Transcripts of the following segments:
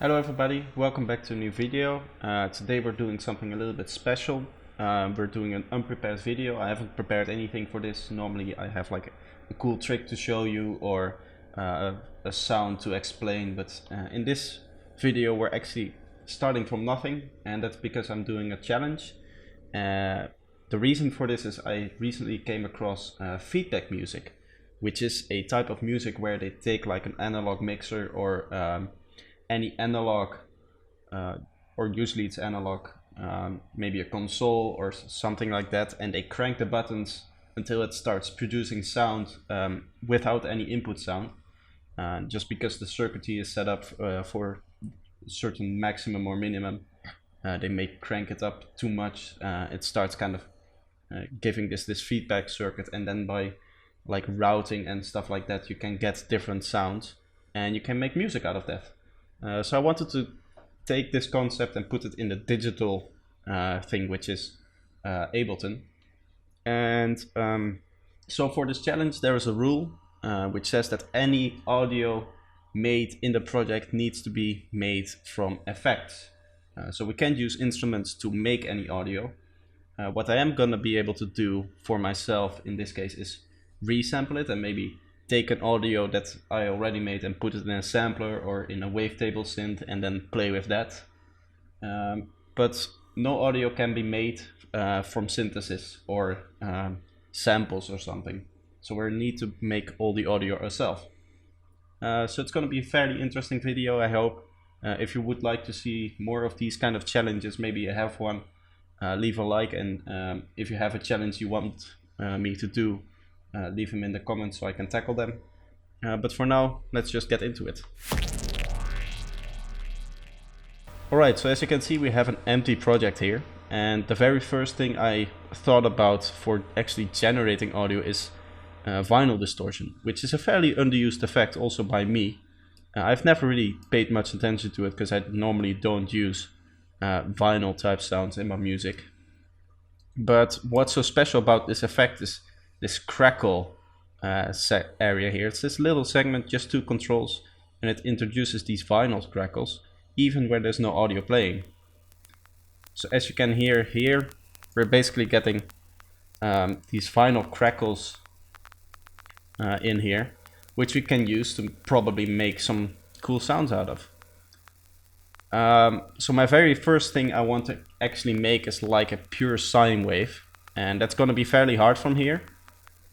Hello everybody, welcome back to a new video. Today we're doing something a little bit special. We're doing an unprepared video. I haven't prepared anything for this. Normally I have like a cool trick to show you or a sound to explain, but in this video we're actually starting from nothing, and that's because I'm doing a challenge. The reason for this is I recently came across feedback music, which is a type of music where they take like an analog mixer or any analog, or usually it's analog, maybe a console or something like that, and they crank the buttons until it starts producing sound without any input sound. Just because the circuitry is set up for a certain maximum or minimum, they may crank it up too much. It starts kind of giving this feedback circuit, and then by like routing and stuff like that, you can get different sounds and you can make music out of that. So I wanted to take this concept and put it in the digital thing, which is Ableton. And so for this challenge there is a rule which says that any audio made in the project needs to be made from effects. So we can't use instruments to make any audio. What I am gonna be able to do for myself in this case is resample it and maybe take an audio that I already made and put it in a sampler or in a wavetable synth and then play with that. But no audio can be made from synthesis or samples or something. So we need to make all the audio ourselves. So it's going to be a fairly interesting video, I hope. If you would like to see more of these kind of challenges, maybe you have one, leave a like, and if you have a challenge you want me to do, leave them in the comments so I can tackle them. But for now, let's just get into it. Alright, so as you can see we have an empty project here, and the very first thing I thought about for actually generating audio is vinyl distortion, which is a fairly underused effect also by me. I've never really paid much attention to it because I normally don't use vinyl type sounds in my music. But what's so special about this effect is this crackle area here. It's this little segment, just two controls, and it introduces these vinyl crackles even where there's no audio playing. So as you can hear here, we're basically getting these vinyl crackles in here, which we can use to probably make some cool sounds out of. So my very first thing I want to actually make is like a pure sine wave, and that's going to be fairly hard from here.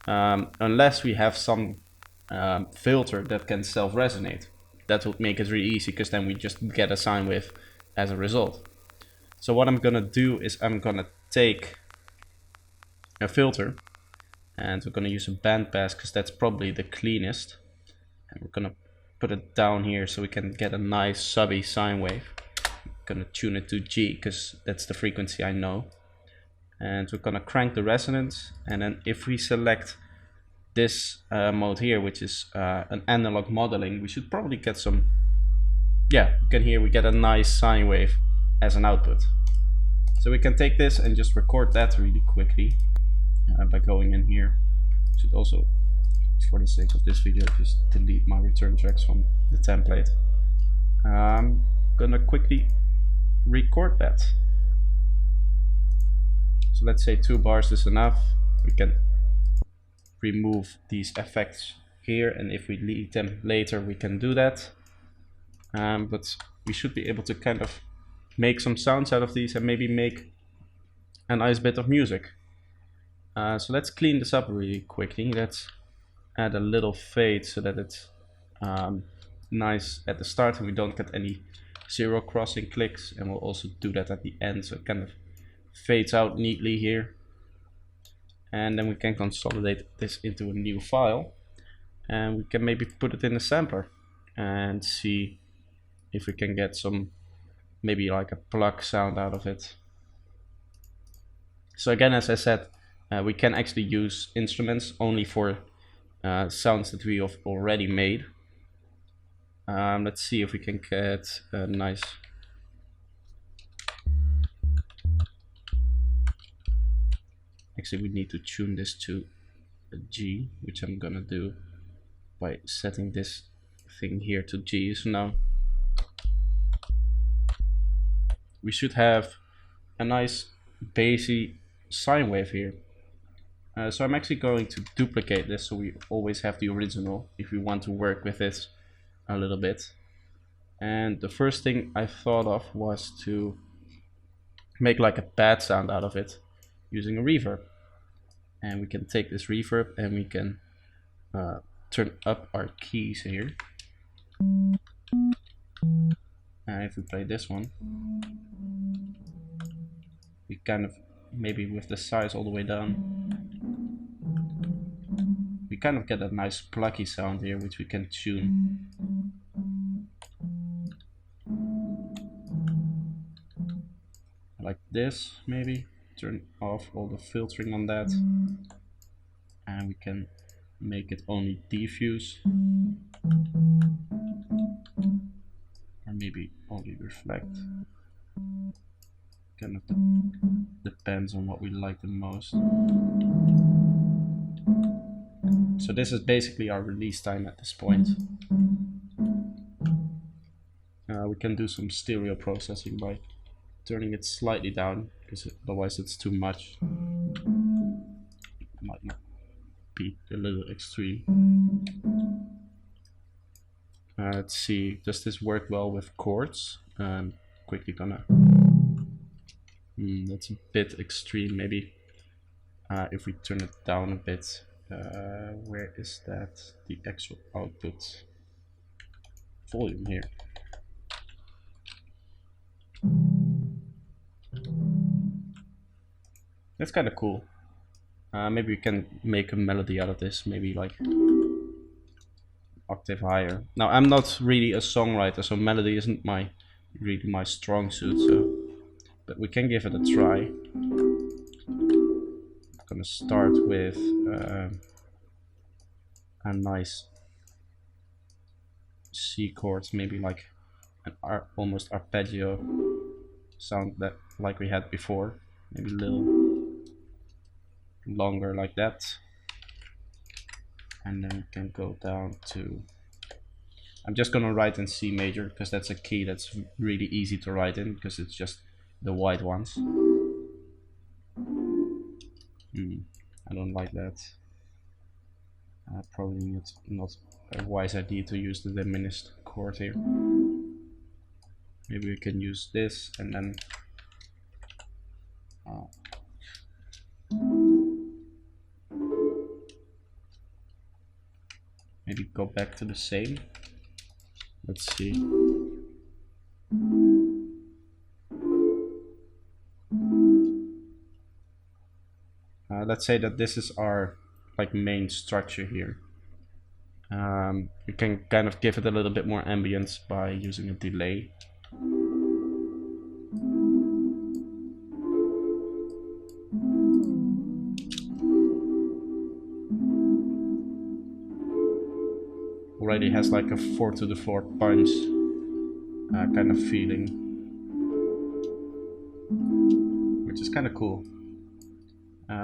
Unless we have some filter that can self-resonate. That would make it really easy, because then we just get a sine wave as a result. So what I'm gonna do is I'm gonna take a filter, and we're gonna use a bandpass because that's probably the cleanest, and we're gonna put it down here so we can get a nice subby sine wave. I'm gonna tune it to G because that's the frequency I know. And we're gonna crank the resonance, and then if we select this mode here, which is an analog modeling, we should probably get some, yeah, you can hear we get a nice sine wave as an output. So we can take this and just record that really quickly by going in here. Should also, for the sake of this video, just delete my return tracks from the template. I'm gonna quickly record that. So let's say 2 bars is enough. We can remove these effects here, and if we need them later we can do that. But we should be able to kind of make some sounds out of these and maybe make a nice bit of music. So let's clean this up really quickly. Let's add a little fade so that it's nice at the start and we don't get any zero crossing clicks, and we'll also do that at the end so it kind of fades out neatly here. And then we can consolidate this into a new file, and we can maybe put it in a sampler and see if we can get some, maybe like a plug sound out of it. So again, as I said, we can actually use instruments only for sounds that we have already made. Let's see if we can get a nice Actually, we need to tune this to a G, which I'm gonna do by setting this thing here to G. So now we should have a nice bassy sine wave here. So I'm actually going to duplicate this so we always have the original if we want to work with this a little bit. And the first thing I thought of was to make like a pad sound out of it using a reverb. And we can take this reverb and we can turn up our keys here. And if we play this one, we kind of, maybe with the size all the way down, we kind of get a nice plucky sound here, which we can tune. Like this, maybe. Turn off all the filtering on that. And we can make it only diffuse. Or maybe only reflect. Kind of depends on what we like the most. So this is basically our release time at this point. We can do some stereo processing by turning it slightly down, because otherwise it's too much. Might not be a little extreme. Let's see, does this work well with chords? Quickly gonna... that's a bit extreme, maybe. If we turn it down a bit. Where is that? The actual output volume here. That's kind of cool. Maybe we can make a melody out of this, maybe like octave higher. Now I'm not really a songwriter, so melody isn't really my strong suit. So, but we can give it a try. I'm gonna start with a nice C chord, maybe like an almost arpeggio sound that like we had before. Maybe a little longer like that, and then we can go down to, I'm just gonna write in C major because that's a key that's really easy to write in because it's just the white ones. I don't like that. Probably not a wise idea to use the diminished chord here. Maybe we can use this and then maybe go back to the same. Let's see. Let's say that this is our like main structure here. We can kind of give it a little bit more ambience by using a delay. Already has like a 4 to the 4 punch kind of feeling, which is kind of cool.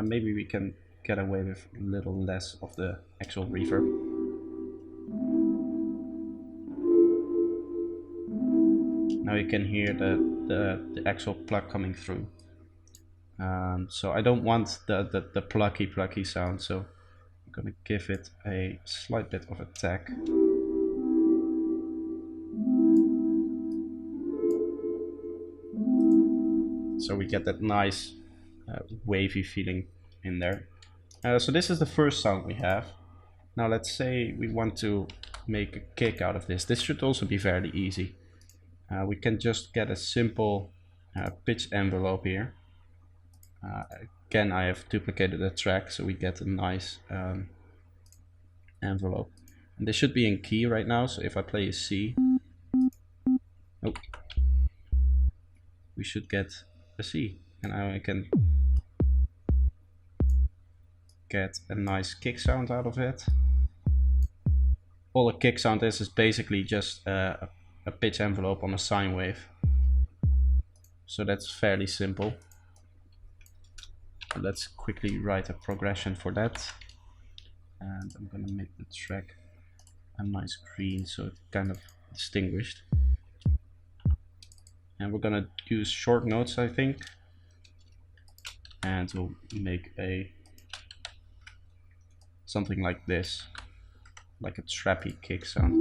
Maybe we can get away with a little less of the actual reverb. Now you can hear the actual plug coming through. So I don't want the plucky sound, so I'm gonna give it a slight bit of attack. So we get that nice wavy feeling in there. So this is the first sound we have. Now let's say we want to make a kick out of this. This should also be fairly easy. We can just get a simple pitch envelope here. Again, I have duplicated the track so we get a nice envelope. And this should be in key right now, so if I play a C, oh, we should get a C. And now I can get a nice kick sound out of it. All a kick sound is basically just a pitch envelope on a sine wave. So that's fairly simple. Let's quickly write a progression for that. And I'm gonna make the track a nice green so it's kind of distinguished. and we're gonna use short notes, I think, and we'll make something like this, like a trappy kick sound.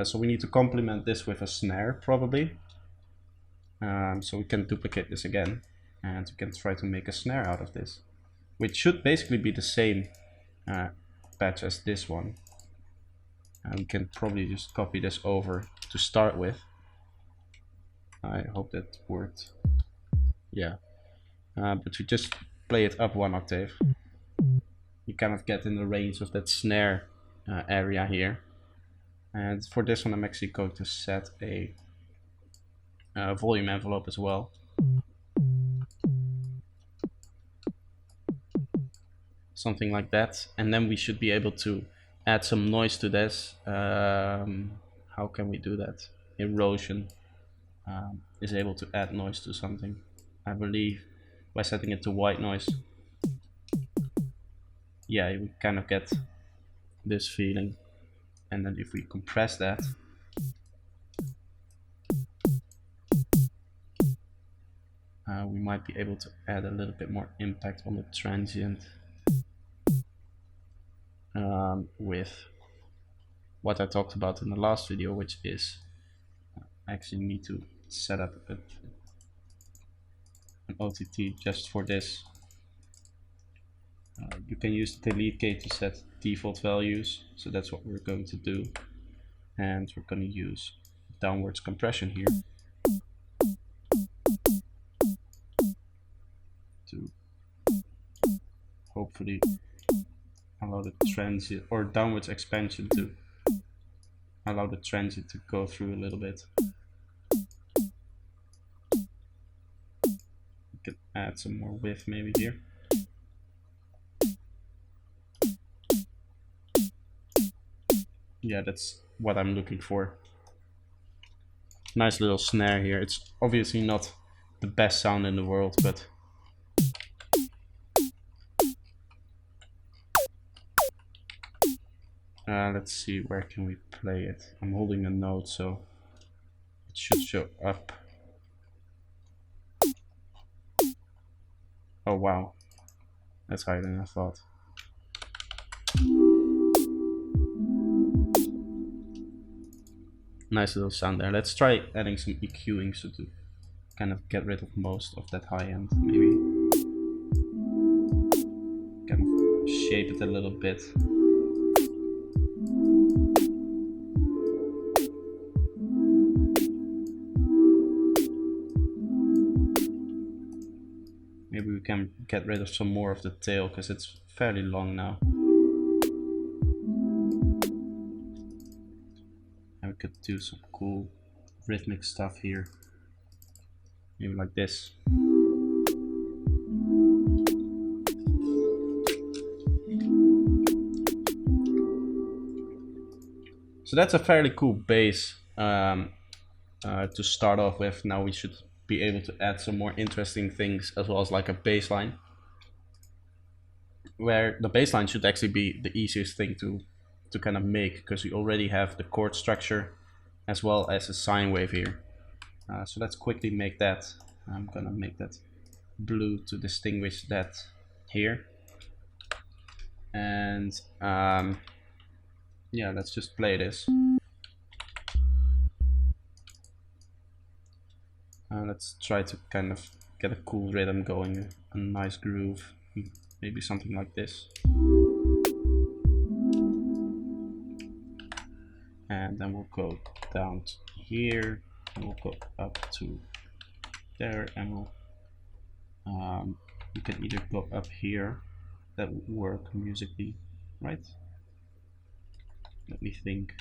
So we need to complement this with a snare probably. So we can duplicate this again, and we can try to make a snare out of this, which should basically be the same patch as this one. We can probably just copy this over to start with. I hope that worked. Yeah, but we just play it up 1 octave. You kind of get in the range of that snare area here. And for this one, I'm actually going to set a volume envelope as well. Something like that. And then we should be able to add some noise to this. How can we do that? Erosion is able to add noise to something, I believe, by setting it to white noise. Yeah, we kind of get this feeling. And then if we compress that, we might be able to add a little bit more impact on the transient with what I talked about in the last video, which is I actually need to set up an OTT just for this. You can use the delete key to set default values, so that's what we're going to do. And we're going to use downwards compression here to hopefully allow the transient, or downwards expansion to allow the transient to go through a little bit. We can add some more width maybe here. Yeah, that's what I'm looking for. Nice little snare here. It's obviously not the best sound in the world, but let's see, where can we play it? I'm holding a note, so it should show up. Oh wow, that's higher than I thought. Nice little sound there. Let's try adding some EQing, so to kind of get rid of most of that high end, maybe. Kind of shape it a little bit. Maybe we can get rid of some more of the tail, because it's fairly long now. And we could do some cool rhythmic stuff here. Maybe like this. So that's a fairly cool bass to start off with. Now we should be able to add some more interesting things, as well as like a bass line, where the bass line should actually be the easiest thing to kind of make, because we already have the chord structure as well as a sine wave here. So let's quickly make that. I'm gonna make that blue to distinguish that here. And yeah, let's just play this. Let's try to kind of get a cool rhythm going, a nice groove, maybe something like this. And then we'll go down to here, and we'll go up to there, and we'll you can either go up here. That would work musically, right? Let me think.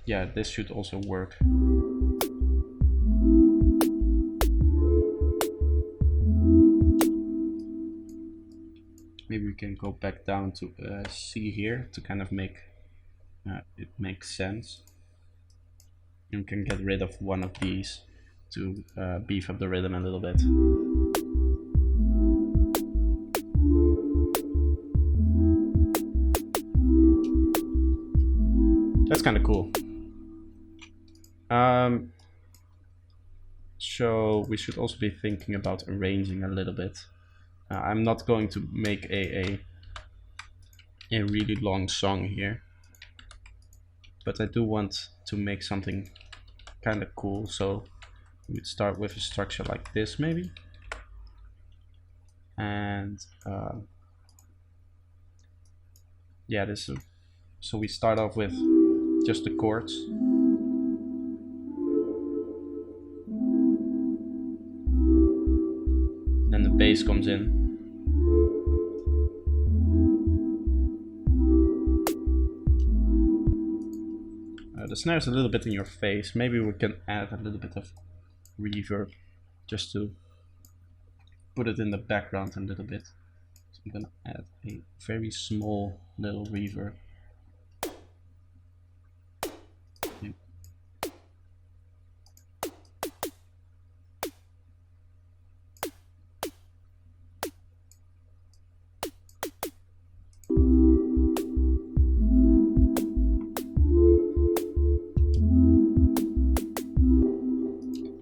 Yeah, this should also work. Maybe we can go back down to C here to kind of make it make sense. And we can get rid of one of these to beef up the rhythm a little bit. That's kind of cool. So we should also be thinking about arranging a little bit. I'm not going to make a really long song here, but I do want to make something kind of cool. So we'd start with a structure like this maybe, and yeah, this. So we start off with just the chords. Then the bass comes in. The snare is a little bit in your face. Maybe we can add a little bit of reverb just to put it in the background a little bit. So I'm gonna add a very small little reverb. Yeah.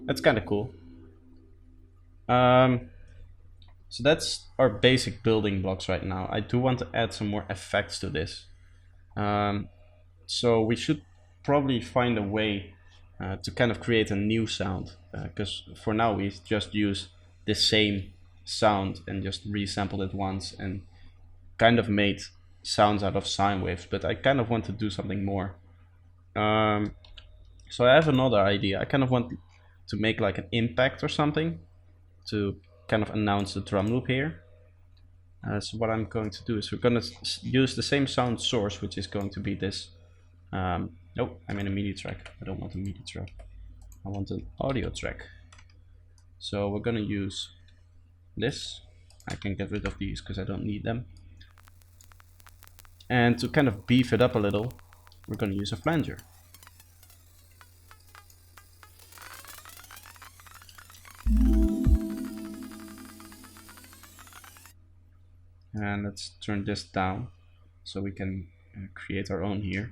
That's kind of cool. So that's our basic building blocks right now. I do want to add some more effects to this. So we should probably find a way to kind of create a new sound, because for now we just use the same sound and just resampled it once and kind of made sounds out of sine waves, but I kind of want to do something more. So I have another idea. I kind of want to make like an impact or something to kind of announce the drum loop here. So what I'm going to do is we're going to use the same sound source, which is going to be this. Oh, I'm in a MIDI track. I don't want a MIDI track. I want an audio track. So we're going to use this. I can get rid of these because I don't need them. And to kind of beef it up a little, we're going to use a flanger. And let's turn this down so we can create our own here.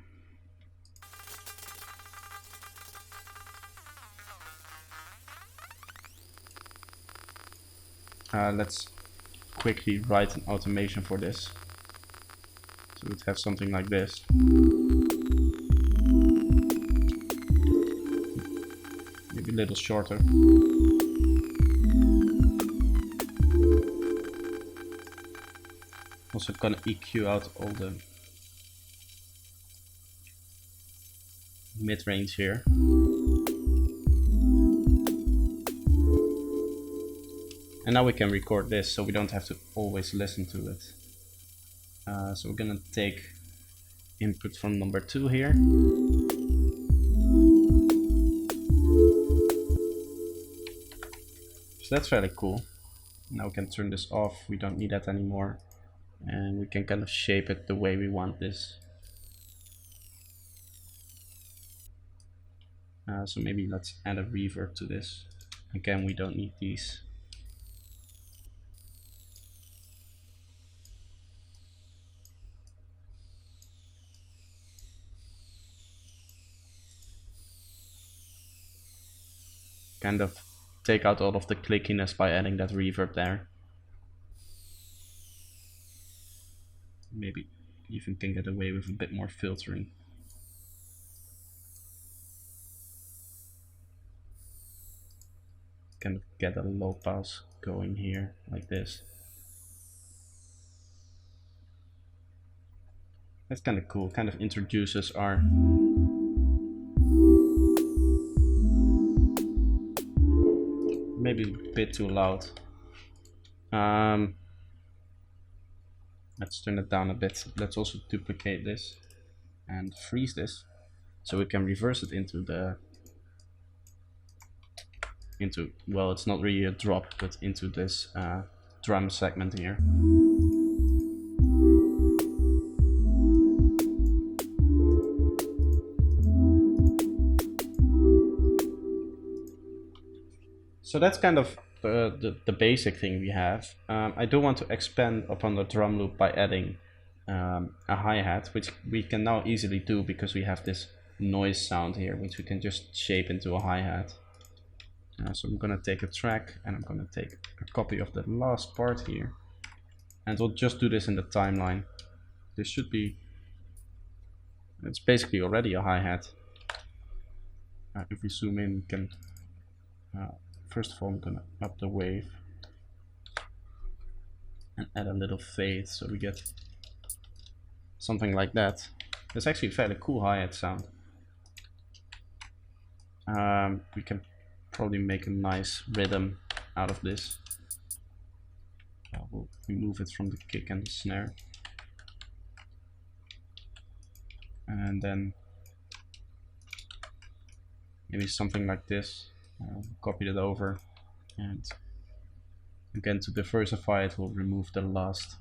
Let's quickly write an automation for this. So we'd have something like this. Maybe a little shorter. Also gonna EQ out all the mid-range here. And now we can record this, so we don't have to always listen to it. So we're gonna take input from number 2 here. So that's fairly cool. Now we can turn this off, we don't need that anymore. And we can kind of shape it the way we want this. So maybe let's add a reverb to this. Again, we don't need these. Kind of take out all of the clickiness by adding that reverb there. Maybe even can get away with a bit more filtering. Kind of get a low pass going here, like this. That's kind of cool, kind of introduces our maybe a bit too loud. Let's turn it down a bit. Let's also duplicate this and freeze this so we can reverse it into well, it's not really a drop, but into this drum segment here. So that's kind of the basic thing we have. I do want to expand upon the drum loop by adding a hi-hat, which we can now easily do because we have this noise sound here, which we can just shape into a hi-hat. So I'm gonna take a track and I'm gonna take a copy of the last part here, and we'll just do this in the timeline. This should be, it's basically already a hi-hat. If we zoom in, we can, first of all, I'm gonna up the wave and add a little fade so we get something like that. It's actually a fairly cool hi-hat sound. We can probably make a nice rhythm out of this. We'll remove it from the kick and the snare. And then maybe something like this. Copy it over, and again, to diversify it, we'll remove the last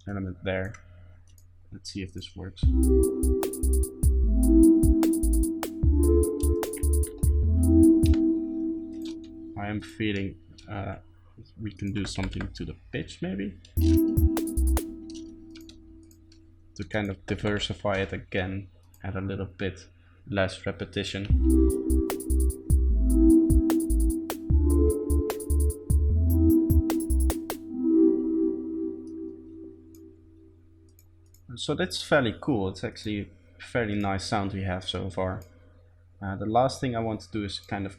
element there. Let's see if this works. I am feeling we can do something to the pitch maybe, to kind of diversify it again, add a little bit less repetition. So that's fairly cool. It's actually a fairly nice sound we have so far. The last thing I want to do is kind of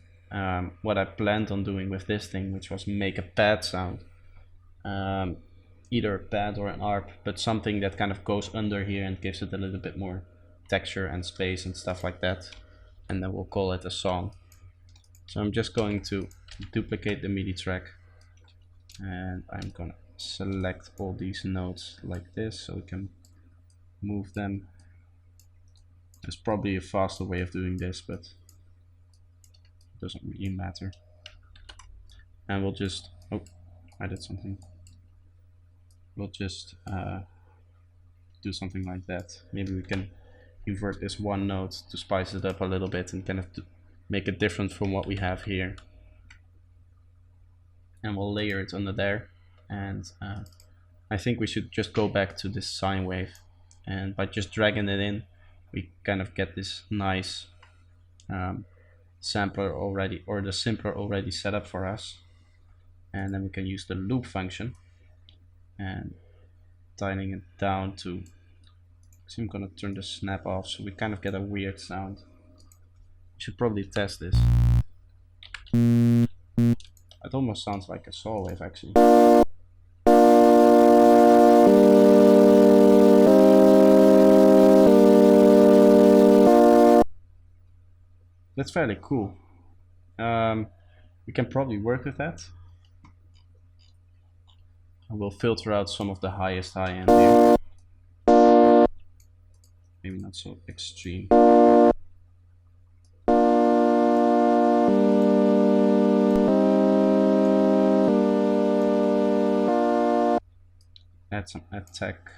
what I planned on doing with this thing, which was make a pad sound. Either a pad or an ARP, but something that kind of goes under here and gives it a little bit more texture and space and stuff like that. And then we'll call it a song. So I'm just going to duplicate the MIDI track, and I'm gonna select all these notes like this so we can move them. There's probably a faster way of doing this, but it doesn't really matter. And we'll just, oh, I did something. We'll just do something like that. Maybe we can invert this one note to spice it up a little bit and kind of make it different from what we have here. And we'll layer it under there. And I think we should just go back to this sine wave. And by just dragging it in, we kind of get this nice sampler already, or the simpler already set up for us. And then we can use the loop function and dialing it down to, so I'm gonna turn the snap off so we kind of get a weird sound. We should probably test this. It almost sounds like a saw wave actually. That's fairly cool. We can probably work with that. I will filter out some of the highest high end here. Maybe not so extreme. Add some attack.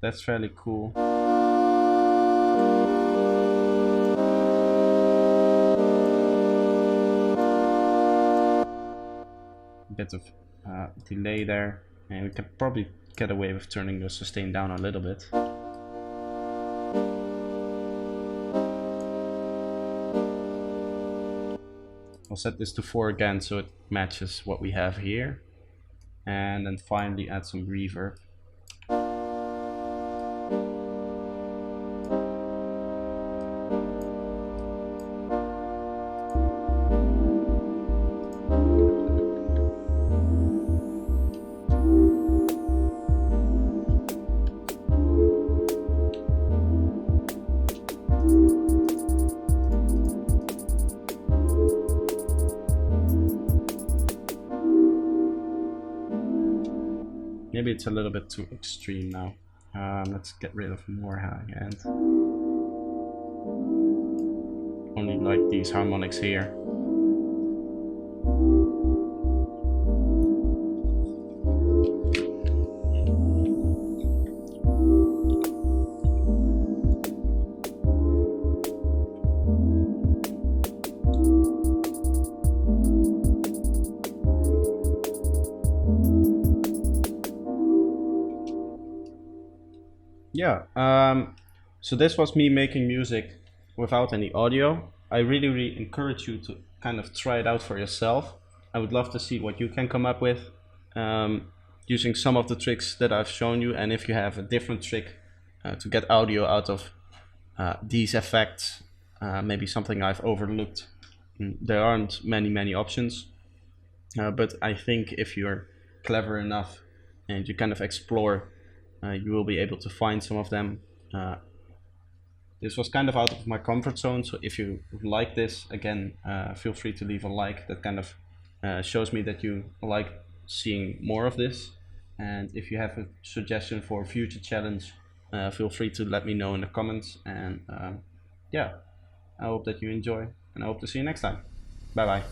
That's fairly cool. Bit of delay there, and we can probably get away with turning the sustain down a little bit. I'll set this to 4 again so it matches what we have here, and then finally add some reverb. Maybe it's a little bit too extreme now. Let's get rid of more high end. Only like these harmonics here. Yeah, so this was me making music without any audio. I really encourage you to kind of try it out for yourself. I would love to see what you can come up with um, using some of the tricks that I've shown you. And if you have a different trick to get audio out of these effects, maybe something I've overlooked, there aren't many options. But I think if you're clever enough and you kind of explore, you will be able to find some of them. This was kind of out of my comfort zone, so if you like this, again, feel free to leave a like. That kind of shows me that you like seeing more of this. And if you have a suggestion for a future challenge, feel free to let me know in the comments. And yeah, I hope that you enjoy, and I hope to see you next time. Bye bye.